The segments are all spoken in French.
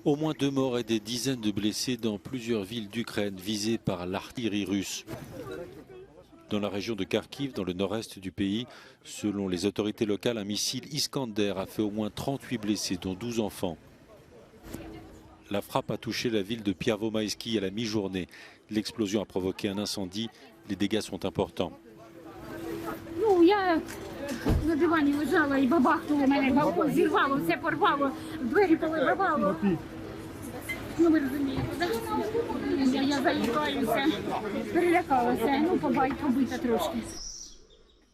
Au moins 2 morts et des dizaines de blessés dans plusieurs villes d'Ukraine visées par l'artillerie russe. Dans la région de Kharkiv, dans le nord-est du pays, selon les autorités locales, un missile Iskander a fait au moins 38 blessés, dont 12 enfants. La frappe a touché la ville de Piervo-Maïski à la mi-journée. L'explosion a provoqué un incendie. Les dégâts sont importants. На дивані лежала і бабахнуло мене, зірвало, все порвало, двері повибивало. Ну ви розумієте, я заїкаюся, перелякалася, побита трошки.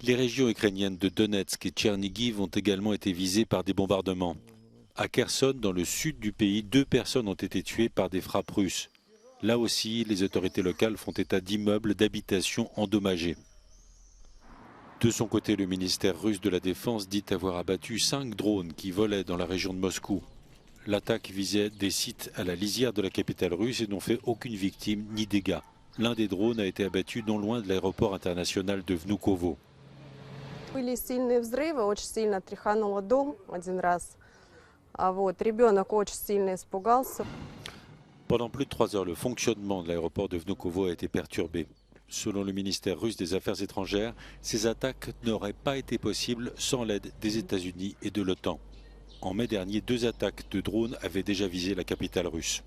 Les régions ukrainiennes de Donetsk et Tchernigiv ont également été visées par des bombardements. À Kherson, dans le sud du pays, 2 personnes ont été tuées par des frappes russes. Là aussi, les autorités locales font état d'immeubles d'habitation endommagés. De son côté, le ministère russe de la Défense dit avoir abattu 5 drones qui volaient dans la région de Moscou. L'attaque visait des sites à la lisière de la capitale russe et n'ont fait aucune victime ni dégâts. L'un des drones a été abattu non loin de l'aéroport international de Vnukovo. Были сильные взрывы, очень сильно тряхануло дом один раз. Ребенок очень сильно испугался. Pendant plus de 3 heures, le fonctionnement de l'aéroport de Vnukovo a été perturbé. Selon le ministère russe des Affaires étrangères, ces attaques n'auraient pas été possibles sans l'aide des États-Unis et de l'OTAN. En mai dernier, 2 attaques de drones avaient déjà visé la capitale russe.